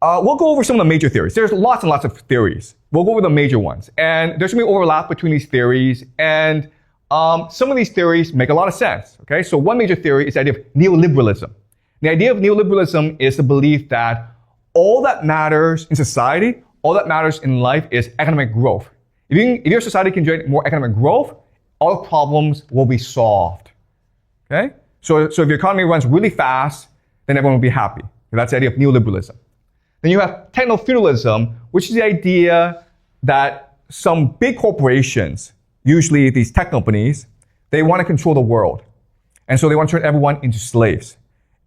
We'll go over some of the major theories. There's lots and lots of theories. We'll go over the major ones. And there's going to be overlap between these theories. And some of these theories make a lot of sense. Okay, so one major theory is the idea of neoliberalism. The idea of neoliberalism is the belief that all that matters in society, all that matters in life is economic growth. If your society can generate more economic growth, all problems will be solved. Okay? So if your economy runs really fast, then everyone will be happy. That's the idea of neoliberalism. Then you have technofeudalism, which is the idea that some big corporations, usually these tech companies, they want to control the world. And so they want to turn everyone into slaves.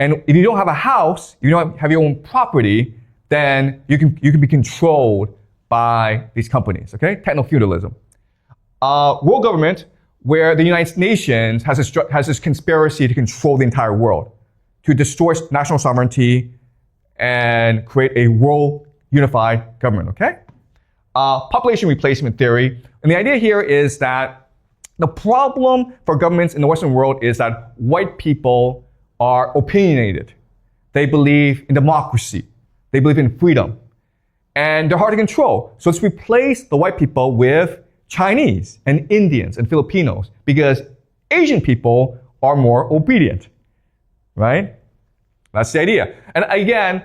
And if you don't have a house, you don't have your own property, then you can be controlled by these companies, okay? Technofeudalism. World government, where the United Nations has this conspiracy to control the entire world, to destroy national sovereignty and create a world unified government, okay? Population replacement theory. And the idea here is that the problem for governments in the Western world is that white people are opinionated. They believe in democracy. They believe in freedom. And they're hard to control. So let's replace the white people with Chinese and Indians and Filipinos because Asian people are more obedient, right? That's the idea. And again,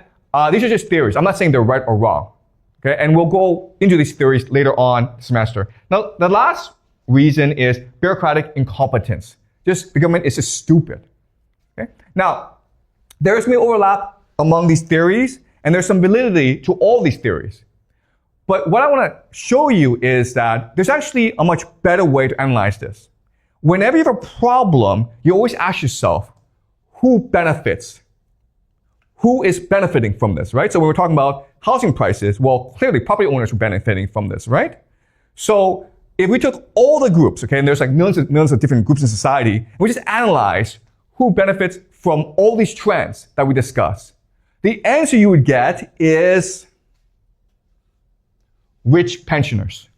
these are just theories. I'm not saying they're right or wrong. Okay, and we'll go into these theories later on the semester. Now, the last reason is bureaucratic incompetence. Just the government is just stupid. Okay? Now, there is some overlap among these theories, and there's some validity to all these theories. But what I want to show you is that there's actually a much better way to analyze this. Whenever you have a problem, you always ask yourself, who benefits? Who is benefiting from this, right? So when we're talking about housing prices, well, clearly property owners are benefiting from this, right? So if we took all the groups, okay, and there's like millions of different groups in society, and we just analyze who benefits from all these trends that we discuss, the answer you would get is rich pensioners.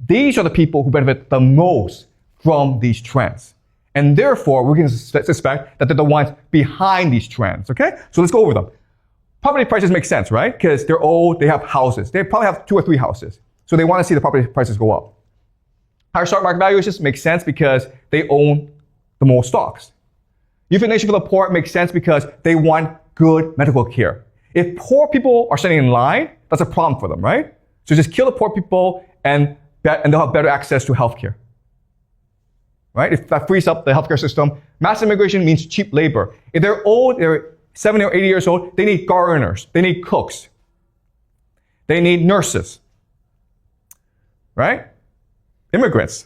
These are the people who benefit the most from these trends. And therefore, we're going to suspect that they're the ones behind these trends, okay? So let's go over them. Property prices make sense, right? Because they're old, they have houses. They probably have 2 or 3 houses. So they want to see the property prices go up. Higher stock market valuations make sense because they own the most stocks. Euthanasia for the poor makes sense because they want good medical care. If poor people are standing in line, that's a problem for them, right? So just kill the poor people and they'll have better access to healthcare. Right? If that frees up the healthcare system, mass immigration means cheap labor. If they're old, they're 70 or 80 years old, they need gardeners, they need cooks, they need nurses. Right? Immigrants.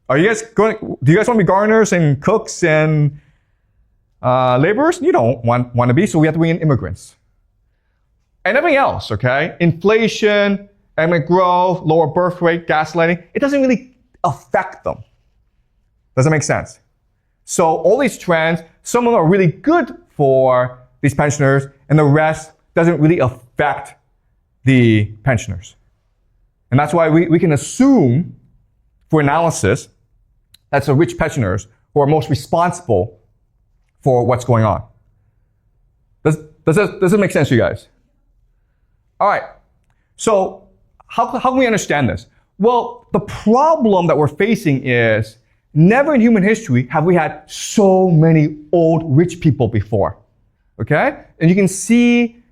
Do you guys want to be gardeners and cooks and laborers? You don't want to be, so we have to bring in immigrants. And everything else, okay? Inflation, economic growth, lower birth rate, gaslighting, it doesn't really affect them. Does that make sense? So all these trends, some of them are really good for these pensioners, and the rest doesn't really affect the pensioners. And that's why we can assume, for analysis, that's the rich pensioners who are most responsible for what's going on. Does it make sense to you guys? All right. So how can we understand this? Well, the problem that we're facing is never in human history have we had so many old rich people before. Okay? And you can see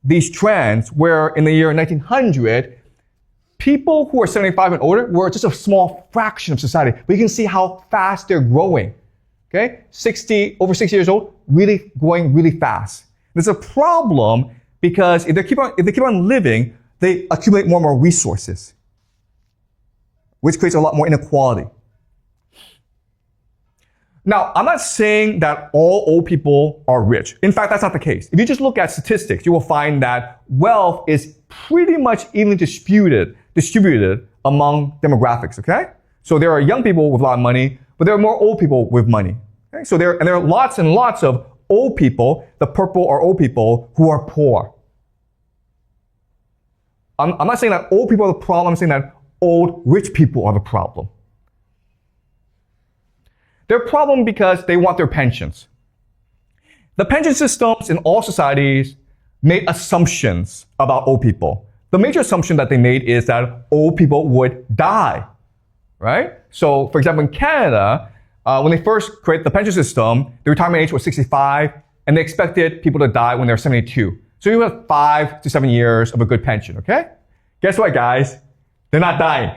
these trends where in the year 1900, people who are 75 and older were just a small fraction of society. But you can see how fast they're growing. Okay? Over 60 years old, really growing really fast. There's a problem because if they keep on living, they accumulate more and more resources, which creates a lot more inequality. Now, I'm not saying that all old people are rich. In fact, that's not the case. If you just look at statistics, you will find that wealth is pretty much evenly distributed among demographics, okay? So there are young people with a lot of money, but there are more old people with money. Okay? So there are lots and lots of old people. The purple are old people who are poor. I'm not saying that old people are the problem. I'm saying that old rich people are the problem. They're a problem because they want their pensions. The pension systems in all societies made assumptions about old people. The major assumption that they made is that old people would die, right? So, for example, in Canada, when they first created the pension system, the retirement age was 65, and they expected people to die when they're 72. So you have 5 to 7 years of a good pension, okay? Guess what, guys? They're not dying,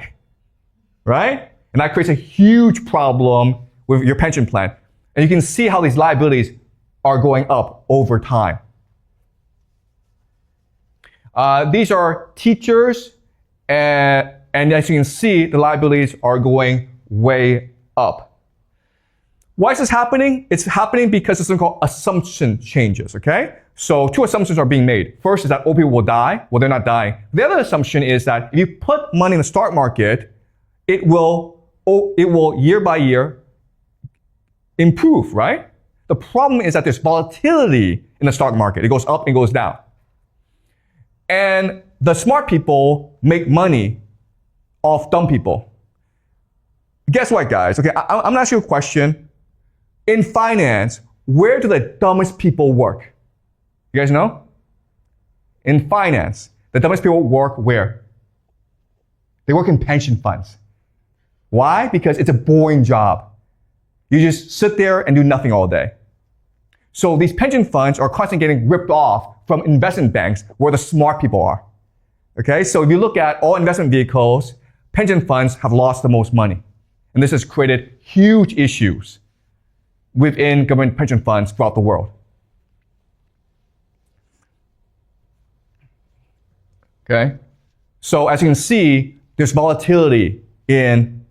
right? And that creates a huge problem with your pension plan. And you can see how these liabilities are going up over time. These are teachers, and as you can see, the liabilities are going way up. Why is this happening? It's happening because of something called assumption changes, okay? So 2 assumptions are being made. First is that old people will die. Well, they're not dying. The other assumption is that if you put money in the stock market, it will year by year improve, right? The problem is that there's volatility in the stock market. It goes up and goes down. And the smart people make money off dumb people. Guess what, guys? Okay, I'm going to ask you a question. In finance, where do the dumbest people work? You guys know? In finance, the dumbest people work where? They work in pension funds. Why? Because it's a boring job. You just sit there and do nothing all day. So these pension funds are constantly getting ripped off from investment banks where the smart people are. Okay, so if you look at all investment vehicles, pension funds have lost the most money. And this has created huge issues within government pension funds throughout the world. Okay, so as you can see, there's volatility in